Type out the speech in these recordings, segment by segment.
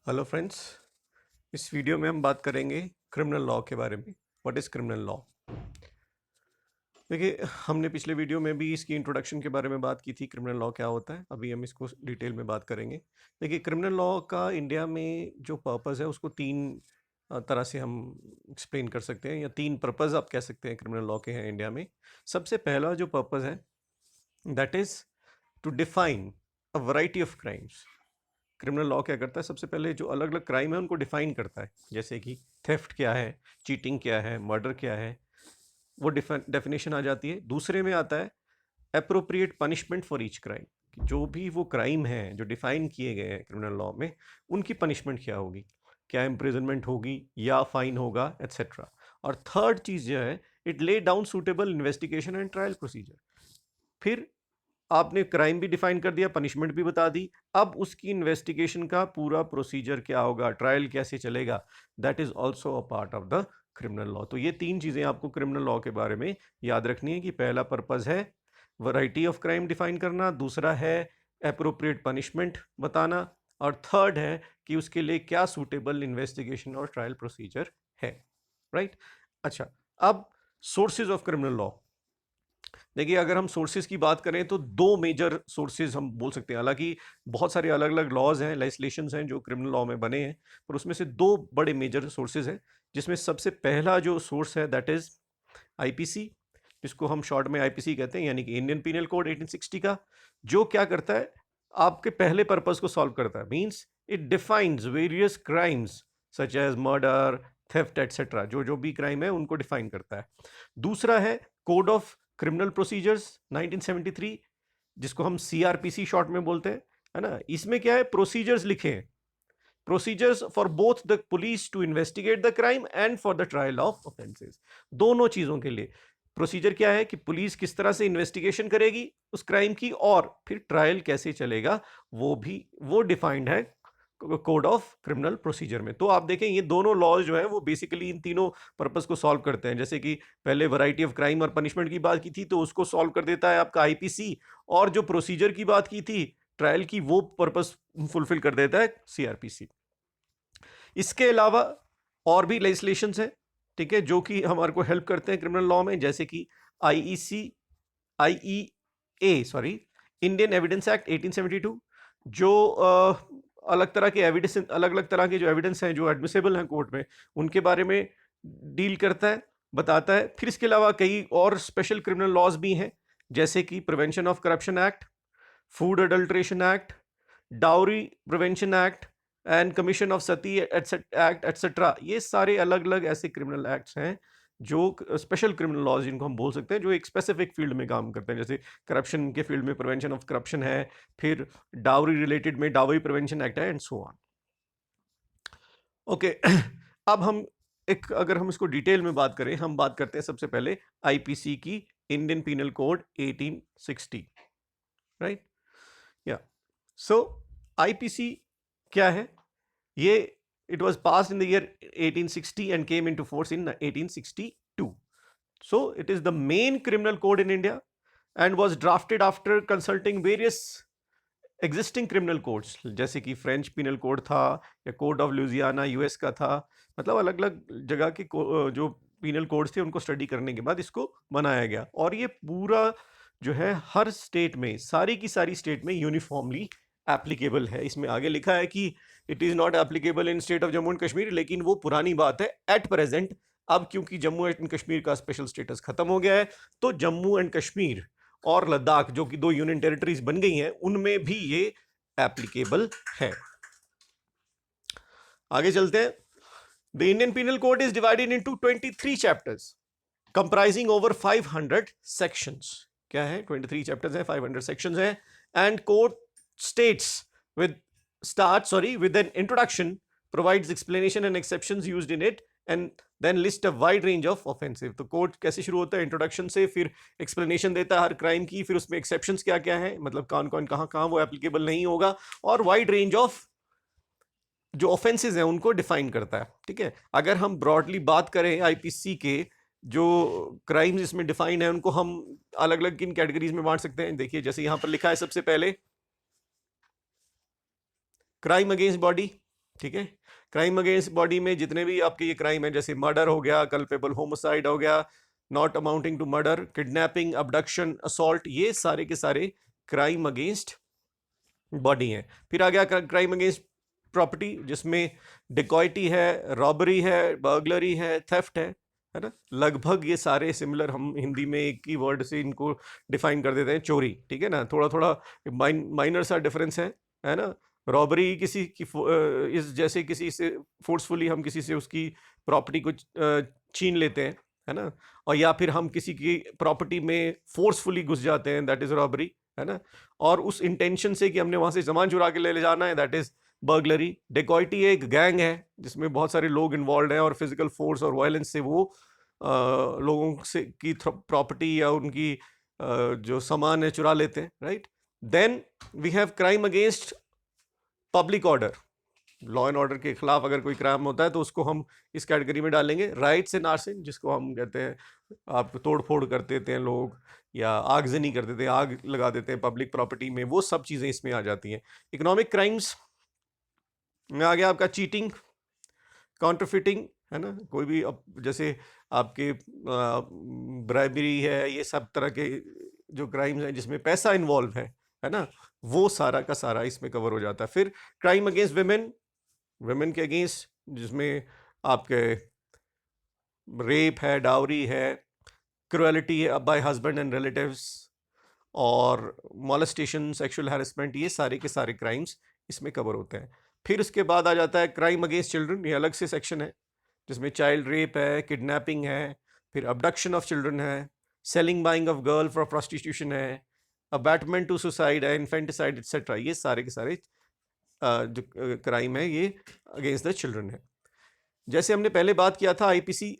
Hello friends. इस video में हम बात करेंगे क्रिमिनल लॉ के बारे में। What is criminal law? देखिए, हमने पिछले वीडियो में भी इसकी इंट्रोडक्शन के बारे में बात की थी, क्रिमिनल लॉ क्या होता है। अभी हम इसको डिटेल में बात करेंगे। देखिए, क्रिमिनल लॉ का इंडिया में जो पर्पस है उसको तीन तरह से हम एक्सप्लेन कर सकते हैं, या तीन पर्पस आप कह सकते हैं क्रिमिनल लॉ के हैं इंडिया में। सबसे पहला जो पर्पस है that is to define a variety of crimes. Criminal law क्या करता है? सबसे पहले जो अलग अलग क्राइम है उनको डिफाइन करता है, जैसे कि थेफ्ट क्या है, चीटिंग क्या है, मर्डर क्या है, वो डेफिनेशन आ जाती है। दूसरे में आता है appropriate punishment for each crime. जो भी वो क्राइम है जो डिफाइन किए गए हैं क्रिमिनल लॉ में, उनकी पनिशमेंट क्या होगी, क्या इम्प्रिजनमेंट होगी या फाइन होगा, एट्सेट्रा। और थर्ड चीज़ जो है, it lay down suitable investigation and trial procedure. फिर आपने क्राइम भी डिफाइन कर दिया, पनिशमेंट भी बता दी, अब उसकी इन्वेस्टिगेशन का पूरा प्रोसीजर क्या होगा, ट्रायल कैसे चलेगा, that is also a part of the criminal law. तो ये तीन चीजें आपको क्रिमिनल लॉ के बारे में याद रखनी है कि पहला पर्पस है वैरायटी ऑफ क्राइम डिफाइन करना, दूसरा है अप्रोप्रिएट पनिशमेंट बताना, और थर्ड है कि उसके लिए क्या सूटेबल इन्वेस्टिगेशन और ट्रायल प्रोसीजर है। राइट? अच्छा, अब सोर्सेज ऑफ क्रिमिनल लॉ। देखिए, अगर हम सोर्सेज की बात करें तो दो मेजर सोर्सेज हम बोल सकते हैं। हालांकि बहुत सारे अलग अलग लॉज हैं, लेजिस्लेशंस हैं जो क्रिमिनल लॉ में बने हैं, पर उसमें से दो बड़े मेजर सोर्सेज हैं, जिसमें सबसे पहला जो सोर्स है दैट इज आईपीसी, जिसको हम शॉर्ट में आईपीसी कहते हैं, यानी कि इंडियन पीनल कोड 1860 का। जो क्या करता है, आपके पहले पर्पस को सॉल्व करता है। Means it defines various crimes such as murder, theft etcetera. जो जो भी क्राइम है उनको डिफाइन करता है। दूसरा है कोड ऑफ क्रिमिनल प्रोसीजर्स 1973, जिसको हम सीआरपीसी शॉर्ट में बोलते हैं, है ना। इसमें क्या है, प्रोसीजर्स लिखे हैं, procedures for both the police to investigate the crime and for the trial of offences. दोनों चीजों के लिए प्रोसीजर क्या है कि पुलिस किस तरह से इन्वेस्टिगेशन करेगी उस क्राइम की, और फिर ट्रायल कैसे चलेगा, वो भी वो डिफाइंड है कोड ऑफ क्रिमिनल प्रोसीजर में। तो आप देखें, ये दोनों लॉज जो है वो बेसिकली इन तीनों पर्पस को सॉल्व करते हैं। जैसे कि पहले वैरायटी ऑफ क्राइम और पनिशमेंट की बात की थी, तो उसको सॉल्व कर देता है आपका आईपीसी, और जो प्रोसीजर की बात की थी ट्रायल की, वो पर्पस फुलफिल कर देता है सीआरपीसी। इसके अलावा और भी लेजिस्लेशन हैं, ठीक है, जो कि हमारे को हेल्प करते हैं क्रिमिनल लॉ में, जैसे कि IEA sorry Indian evidence act 1872, जो अलग तरह के एविडेंस, अलग अलग तरह के जो एविडेंस हैं जो एडमिसेबल हैं कोर्ट में, उनके बारे में डील करता है, बताता है। फिर इसके अलावा कई और स्पेशल क्रिमिनल लॉज भी हैं, जैसे कि prevention of corruption act, food adulteration act, dowry prevention act, and commission of Sati act etcetera. ये सारे अलग अलग ऐसे क्रिमिनल एक्ट्स हैं जो स्पेशल क्रिमिनल लॉज जिनको हम बोल सकते हैं, जो एक स्पेसिफिक फील्ड में काम करते हैं। जैसे करप्शन के फील्ड में प्रिवेंशन ऑफ करप्शन है, फिर डाउरी रिलेटेड में डाउरी प्रिवेंशन एक्ट है, एंड सो ऑन। ओके, अब हम एक, अगर हम इसको डिटेल में बात करें, हम बात करते हैं सबसे पहले आईपीसी की, इंडियन पीनल कोड 1860। राइट? या सो आईपीसी क्या है? ये it was passed in the year 1860 and came into force in 1862. So it is the main criminal code in India and was drafted after consulting various existing criminal codes, जैसे कि French penal code था, या code of Louisiana US का था। मतलब अलग अलग जगह के जो पिनल कोड्स थे उनको स्टडी करने के बाद इसको बनाया गया, और ये पूरा जो है हर स्टेट में, सारी की सारी स्टेट में यूनिफॉर्मली एप्लीकेबल है। इसमें आगे लिखा है कि it is not applicable in state of Jammu and Kashmir, लेकिन वो पुरानी बात है। एट प्रेजेंट, अब क्योंकि जम्मू एंड कश्मीर का स्पेशल स्टेटस खत्म हो गया है, तो जम्मू एंड कश्मीर और लद्दाख, जो कि दो यूनियन टेरिटरीज बन गई हैं, उनमें भी ये एप्लीकेबल है। आगे चलते हैं। The Indian penal code is divided into 23 chapters comprising over 500 sections. क्या है? 23 चैप्टर्स हैं, 500 सेक्शंस हैं, and code states with an introduction, provides explanation and exceptions used in it, and then list a wide range of offensive। तो code कैसे शुरू होता है? Introduction से, फिर एक्सप्लेनेशन देता है हर क्राइम की, फिर उसमें एक्सेप्शंस क्या क्या है, मतलब कौन कौन कहाँ कहाँ वो एप्लीकेबल नहीं होगा, और वाइड रेंज ऑफ जो ऑफेंसेस हैं उनको डिफाइन करता है। ठीक है, अगर हम ब्रॉडली बात करें आईपीसी के जो क्राइम्स इसमें डिफाइन है, उनको हम अलग अलग किन कैटेगरीज में बांट सकते हैं। देखिए, जैसे यहां पर लिखा है, सबसे पहले क्राइम अगेंस्ट बॉडी, ठीक है। क्राइम अगेंस्ट बॉडी में जितने भी आपके ये क्राइम है, जैसे मर्डर हो गया, कल्पेबल होमोसाइड हो गया, not amounting to murder, kidnapping, abduction, assault, ये सारे के सारे क्राइम अगेंस्ट बॉडी है। फिर आ गया क्राइम अगेंस्ट प्रॉपर्टी, जिसमें डिकॉइटी है, रॉबरी है, बर्गलरी है, थेफ्ट है ना। लगभग ये सारे सिमिलर, हम हिंदी में एक ही वर्ड से इनको डिफाइन कर देते हैं, चोरी, ठीक है ना। थोड़ा थोड़ा माइनर सा डिफरेंस है ना। रॉबरी किसी की इस जैसे किसी से फोर्सफुली हम किसी से उसकी प्रॉपर्टी को छीन लेते हैं, है ना। और या फिर हम किसी की प्रॉपर्टी में फोर्सफुली घुस जाते हैं, दैट इज रॉबरी, है ना। और उस इंटेंशन से कि हमने वहां से सामान चुरा के ले जाना है, दैट इज बर्गलरी। डेकॉइटी एक गैंग है जिसमें बहुत सारे लोग इन्वॉल्व हैं और फिजिकल फोर्स और वायलेंस से वो लोगों से की प्रॉपर्टी या उनकी जो सामान है चुरा लेते हैं, right. Then we have crime against public order, law and order के खिलाफ अगर कोई क्राइम होता है तो उसको हम इस कैटेगरी में डालेंगे। राइट्स एंड आर्सन, जिसको हम कहते हैं आप तोड़ फोड़ कर देते हैं लोग, या आगजनी कर देते हैं, आग लगा देते हैं पब्लिक प्रॉपर्टी में, वो सब चीजें इसमें आ जाती हैं। इकोनॉमिक क्राइम्स में आ गया आपका चीटिंग, काउंटरफिटिंग, है ना। कोई भी जैसे आपके ब्राइबरी है, ये सब तरह के जो क्राइम्स हैं जिसमें पैसा इन्वॉल्व है ना, वो सारा का सारा इसमें कवर हो जाता है। फिर क्राइम अगेंस्ट विमेन के अगेंस्ट, जिसमें आपके रेप है, डाउरी है, क्रुएलिटी है बाय हस्बैंड एंड रिलेटिव्स, और मॉलेस्टेशन, सेक्सुअल हैरेसमेंट, ये सारे के सारे क्राइम्स इसमें कवर होते हैं। फिर उसके बाद आ जाता है क्राइम अगेंस्ट चिल्ड्रन, ये अलग से सेक्शन है जिसमें चाइल्ड रेप है, किडनैपिंग है, फिर अबडक्शन ऑफ चिल्ड्रन है, selling buying of girl for prostitution है, अबैटमेंट टू सुसाइड है, इन्फेंटिसाइड एक्सेट्रा, ये सारे के सारे जो क्राइम है ये अगेंस्ट द चिल्ड्रन है। जैसे हमने पहले बात किया था, आईपीसी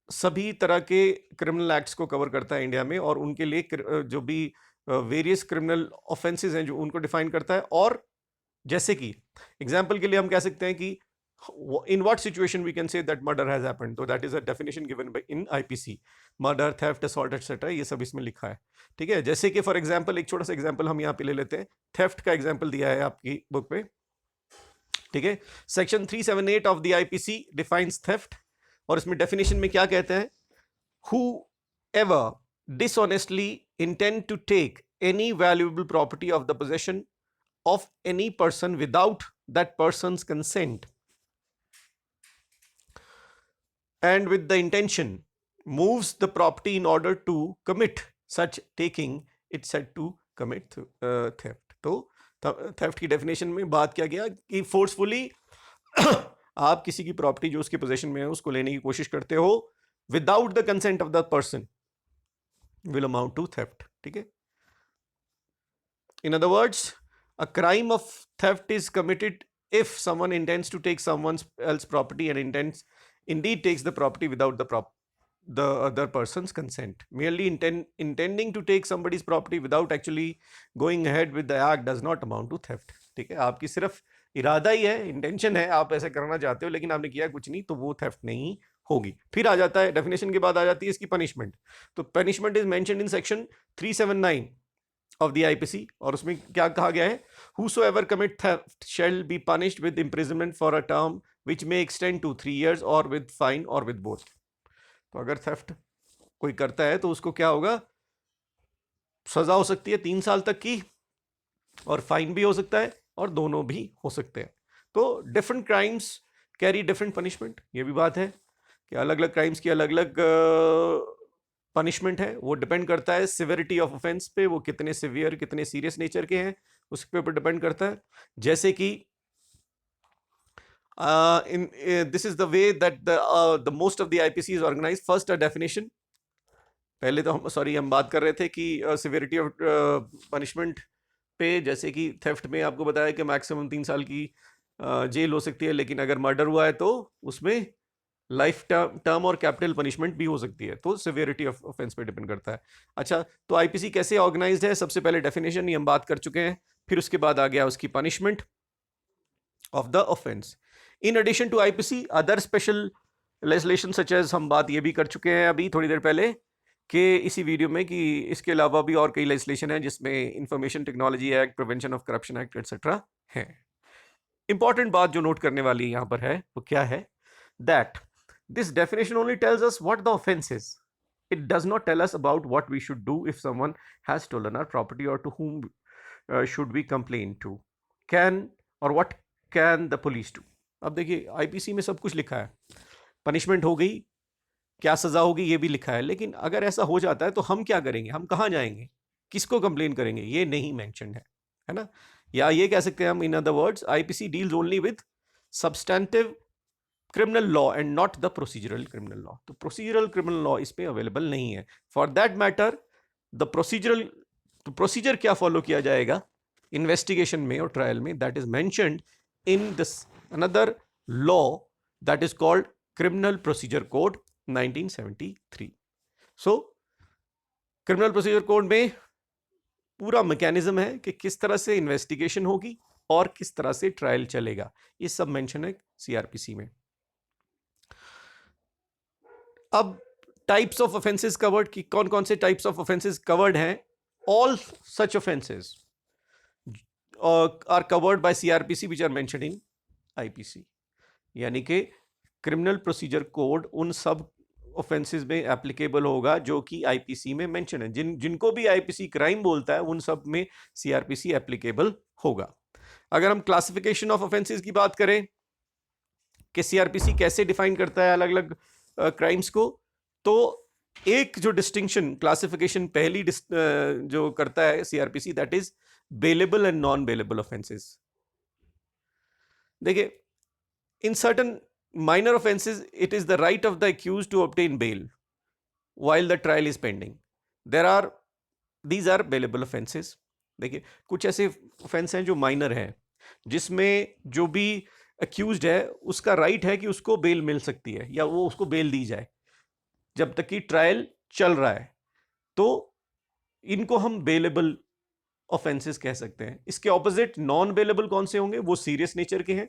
सभी तरह के क्रिमिनल एक्ट्स को कवर करता है इंडिया में, और उनके लिए जो भी वेरियस क्रिमिनल ऑफेंसेस हैं जो उनको डिफाइन करता है। और जैसे कि एग्जांपल के लिए हम कह सकते हैं कि in what situation we can say that murder has happened, so that is a definition given by in IPC, murder, theft, assault etc, ये सब इसमें लिखा है, ठीक है। जैसे कि फॉर एग्जांपल एक छोटा सा एग्जांपल हम यहाँ पे ले लेते हैं, थेफ्ट का एग्जांपल दिया है आपकी बुक पे, ठीक है। Section 378 of the IPC defines theft, और इसमें डेफिनेशन में क्या कहते हैं, whoever dishonestly intend to take any valuable property of the possession of any person without that person's consent and with the intention moves the property in order to commit such taking, it's said to commit theft। तो theft की definition में बात किया गया कि forcefully आप किसी की प्रॉपर्टी जो उसके पोजीशन में है उसको लेने की कोशिश करते हो without the consent of the person will amount to theft, ठीक है। In other words, a crime of theft is committed if someone intends to take someone else's property and indeed takes the property without the other person's consent. Merely intending to take somebody's property without actually going ahead with the act does not amount to theft, ठीक है। आपकी सिर्फ इरादा ही है, intention है, आप ऐसा करना चाहते हो लेकिन आपने किया कुछ नहीं, तो वो थेफ्ट नहीं होगी। फिर आ जाता है डेफिनेशन के बाद आ जाती है इसकी पनिशमेंट। तो punishment is mentioned in section 379 of the IPC, और उसमें क्या कहा गया है, whosoever commit theft shall be punished with imprisonment for a term which may extend to 3 years or with fine or with both। तो अगर theft कोई करता है तो उसको क्या होगा, सजा हो सकती है 3 साल तक की, और फाइन भी हो सकता है, और दोनों भी हो सकते हैं। तो different crimes carry different punishment, ये भी बात है कि अलग अलग क्राइम्स की अलग अलग पनिशमेंट है, वो डिपेंड करता है सिवियरिटी ऑफ ऑफेंस पे, वो कितने सिवियर कितने सीरियस नेचर के हैं उसके ऊपर डिपेंड करता है। जैसे कि this is the way that the most of the IPC is organised. First a definition, पहले तो हम बात कर रहे थे कि सिवियरिटी ऑफ पनिशमेंट पे, जैसे कि थेफ्ट में आपको बताया कि मैक्सिमम 3 साल की जेल हो सकती है, लेकिन अगर मर्डर हुआ है तो उसमें लाइफ टर्म और कैपिटल पनिशमेंट भी हो सकती है। तो सिवियरिटी ऑफ ऑफेंस पे डिपेंड करता है। अच्छा, तो आईपीसी कैसे ऑर्गेनाइज्ड है, सबसे पहले डेफिनेशन ही हम बात कर चुके हैं, फिर उसके बाद आ गया उसकी punishment of the offence. In addition to IPC other special legislation such as, हम बात ये भी कर चुके हैं अभी थोड़ी देर पहले कि इसी वीडियो में, कि इसके अलावा भी और कई लेजिस्लेशन है जिसमें information technology act, prevention of corruption act etcetera है। इंपॉर्टेंट बात जो नोट करने वाली यहां पर है वो क्या है, that this definition only tells us what the offence is, it does not tell us about what we should do if someone has stolen our property और to whom should we complain to, can or what can the police do। अब देखिए IPC में सब कुछ लिखा है, punishment हो गई, क्या सजा होगी ये भी लिखा है, लेकिन अगर ऐसा हो जाता है तो हम क्या करेंगे, हम कहां जाएंगे, किसको कंप्लेन करेंगे, ये नहीं मेंशन है ना। या ये कह सकते हैं हम, इन other words IPC deals only with substantive criminal law and not the procedural criminal law. तो प्रोसीजरल क्रिमिनल लॉ इस पे अवेलेबल नहीं है। For that matter the procedure क्या फॉलो किया जाएगा इन्वेस्टिगेशन में और ट्रायल में, that is mentioned in this another law that is called criminal procedure code 1973। So criminal procedure code में पूरा मैकेनिज्म है कि किस तरह से इन्वेस्टिगेशन होगी और किस तरह से ट्रायल चलेगा, ये सब मेंशन है सीआरपीसी में। अब टाइप्स ऑफ ऑफेंसेस कवर्ड, कि कौन कौन से टाइप्स ऑफ ऑफेंसेस कवर्ड हैं। All such offences are covered by CrPC which are mentioned in IPC, यानी कि क्रिमिनल प्रोसीजर कोड उन सब ऑफेंसेस में एप्लीकेबल होगा जो कि आईपीसी में मेंशन है। जिनको भी आईपीसी क्राइम बोलता है उन सब में सीआरपीसी एप्लीकेबल होगा। अगर हम क्लासिफिकेशन ऑफ ऑफेंसेस की बात करें कि सीआरपीसी कैसे डिफाइन करता है अलग अलग क्राइम्स को, तो एक जो डिस्टिंक्शन क्लासिफिकेशन पहली जो करता है CrPC, that is bailable and non bailable offences. देखिए, in certain minor offenses it is the right of the accused to obtain bail while the trial is pending, these are bailable offenses। देखिए कुछ ऐसे offense हैं जो minor हैं जिसमें जो भी accused है उसका right है कि उसको bail मिल सकती है या वो उसको bail दी जाए जब तक कि ट्रायल चल रहा है, तो इनको हम bailable offenses कह सकते हैं। इसके ऑपोजिट नॉन bailable कौन से होंगे, वो सीरियस नेचर के हैं।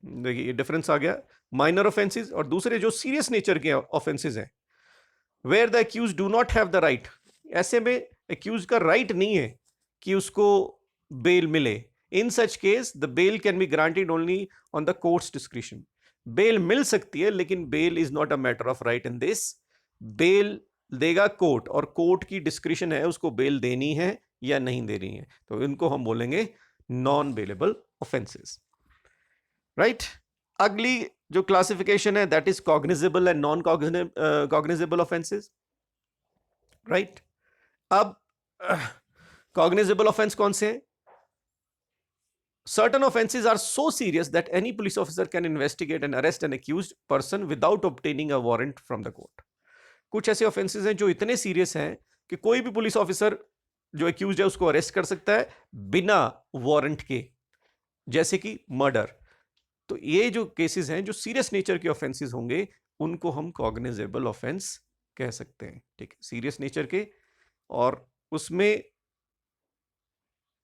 देखिए ये डिफरेंस आ गया, माइनर ऑफेंसेस और दूसरे जो सीरियस नेचर के ऑफेंसेस हैं, where the accused do not have the right, ऐसे में अक्यूज का राइट नहीं है कि उसको बेल मिले। In such case the bail can be granted only on the court's discretion. Bail मिल सकती है लेकिन bail is not a matter of right in this, bail देगा कोर्ट और कोर्ट की डिस्क्रिशन है उसको बेल देनी है या नहीं देनी है, तो इनको हम बोलेंगे नॉन बेलेबल ऑफेंसेस, राइट। अगली जो क्लासिफिकेशन है that is cognizable and non cognizable offences, right. अब कॉग्निजेबल ऑफेंस कौन से हैं? Certain offenses are so serious that any police officer can investigate and arrest an accused person without obtaining a warrant from the court। कुछ ऐसे offences हैं जो इतने serious हैं कि कोई भी पुलिस ऑफिसर जो अक्यूज्ड है उसको अरेस्ट कर सकता है बिना वारंट के, जैसे कि मर्डर। तो ये जो केसेस हैं जो सीरियस नेचर के ऑफेंसेस होंगे उनको हम कॉग्निजेबल ऑफेंस कह सकते हैं, ठीक है, सीरियस नेचर के, और उसमें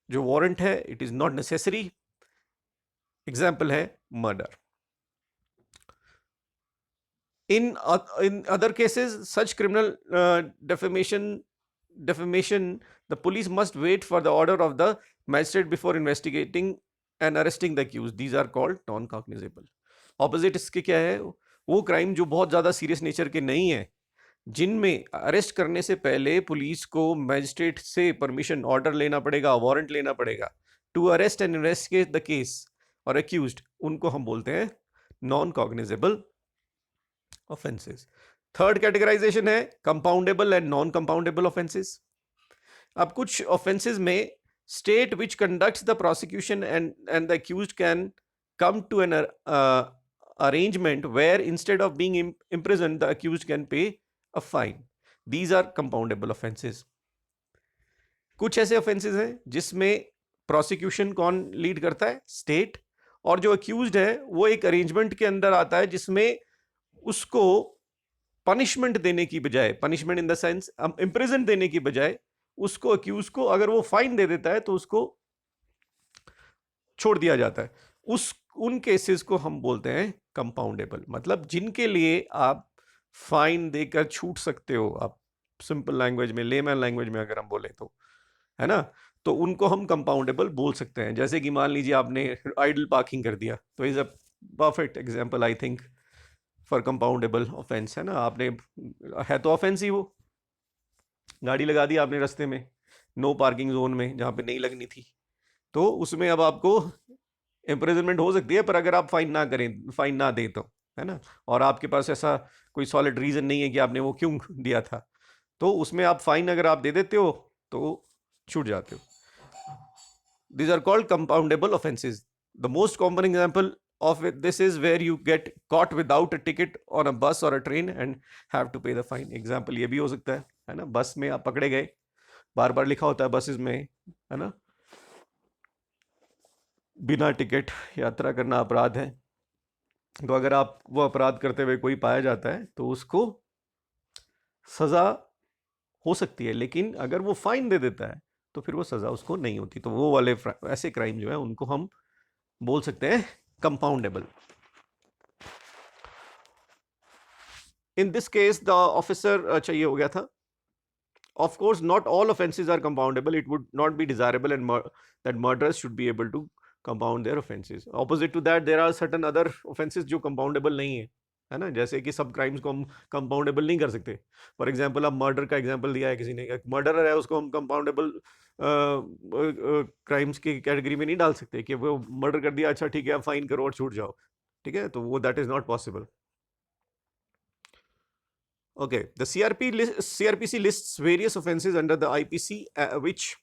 जो वारंट है it is not necessary. Example है murder. In other cases such criminal defamation the police must wait for the order of the magistrate before investigating and arresting the accused, these are called non cognizable। Opposite इसके क्या है, वो crime जो बहुत ज्यादा serious nature के नहीं है, जिनमें अरेस्ट करने से पहले पुलिस को मैजिस्ट्रेट से परमिशन ऑर्डर लेना पड़ेगा, वारंट लेना पड़ेगा to arrest and investigate the case और अक्यूज्ड, उनको हम बोलते हैं non cognizable offences. Third categorisation है compoundable and non compoundable offences. अब कुछ ऑफेंसेस में state which conducts the prosecution and the accused can come to an arrangement where instead of being imprisoned the accused can pay a fine, these are compoundable offenses। कुछ ऐसे offenses हैं जिसमें prosecution कौन lead करता है, state, और जो accused है वो एक अरेंजमेंट के अंदर आता है जिसमें उसको पनिशमेंट देने की बजाय, punishment in the sense imprison देने की बजाय, उसको अक्यूज को अगर वो फाइन दे देता है तो उसको छोड़ दिया जाता है। उन केसेस को हम बोलते हैं कंपाउंडेबल, मतलब जिनके लिए आप फाइन देकर छूट सकते हो, आप सिंपल लैंग्वेज में, लेमैन लैंग्वेज में अगर हम बोले तो, है ना। तो उनको हम कंपाउंडेबल बोल सकते हैं। जैसे कि मान लीजिए आपने आइडल पार्किंग कर दिया, तो is a perfect example I think for compoundable offence, है ना। आपने, है तो ऑफेंस ही वो, गाड़ी लगा दी आपने रास्ते में, नो पार्किंग जोन में जहाँ पे नहीं लगनी थी, तो उसमें अब आपको इम्प्रिजनमेंट हो सकती है, पर अगर आप फाइन ना करें, फाइन ना दें तो, है ना, और आपके पास ऐसा कोई सॉलिड रीजन नहीं है कि आपने वो क्यों दिया था, तो उसमें आप फाइन अगर आप दे देते हो तो छूट जाते हो। These are called compoundable offenses. The most common example of this is where you get caught without a ticket on a bus or a train and have to pay the fine. Example ये भी हो सकता है ना, बस में आप पकड़े गए, बार बार लिखा होता है बसेस में, है ना, बिना टिकट यात्रा करना अपराध है। तो अगर आप वो अपराध करते हुए कोई पाया जाता है तो उसको सजा हो सकती है, लेकिन अगर वो फाइन दे देता है तो फिर वो सजा उसको नहीं होती। तो वो वाले ऐसे क्राइम जो है उनको हम बोल सकते हैं compoundable. In this case the officer, चाहिए हो गया था। Of course, not all offenses are compoundable. It would not be desirable and that murderers should be able to compound their offenses. Opposite to that, there are certain other offenses जो compoundable नहीं है ना, जैसे कि सब crimes को हम compoundable नहीं कर सकते। फॉर एग्जांपल, अब मर्डर का एग्जांपल दिया है किसी ने, मर्डरर है, उसको हम कंपाउंडेबल क्राइम्स की कैटेगरी में नहीं डाल सकते कि वो मर्डर कर दिया, अच्छा ठीक है, आप फाइन करो और छूट जाओ, ठीक है, तो वो that is not possible. Okay, the CRPC lists various offenses under the IPC which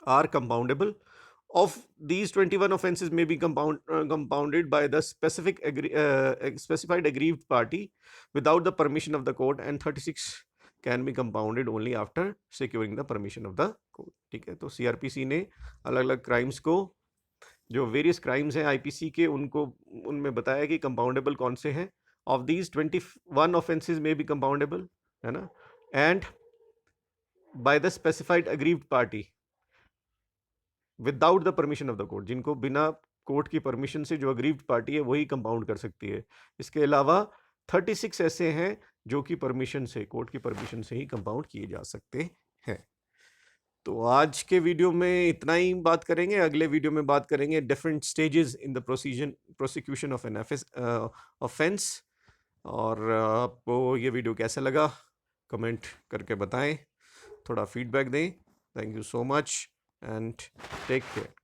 are compoundable. Of these, 21 offenses may be compounded by the specified aggrieved party without the permission of the court, and 36 can be compounded only after securing the permission of the court. ठीक है, तो CRPC ने अलग अलग crimes को, जो various crimes हैं IPC के, उनको उनमें बताया कि कंपाउंडेबल कौन से हैं। Of these, 21 offenses may be compoundable, है ना, and by the specified aggrieved party without the permission of the court, जिनको बिना कोर्ट की परमिशन से, जो अग्रीव्ड पार्टी है वही कंपाउंड कर सकती है। इसके अलावा 36 ऐसे हैं जो कि परमिशन से, कोर्ट की परमिशन से ही कंपाउंड किए जा सकते हैं। तो आज के वीडियो में इतना ही बात करेंगे। अगले वीडियो में बात करेंगे different stages in the prosecution of an offence. और आपको ये वीडियो कैसा लगा कमेंट करके बताएं, थोड़ा फीडबैक दें। Thank you so much and take care.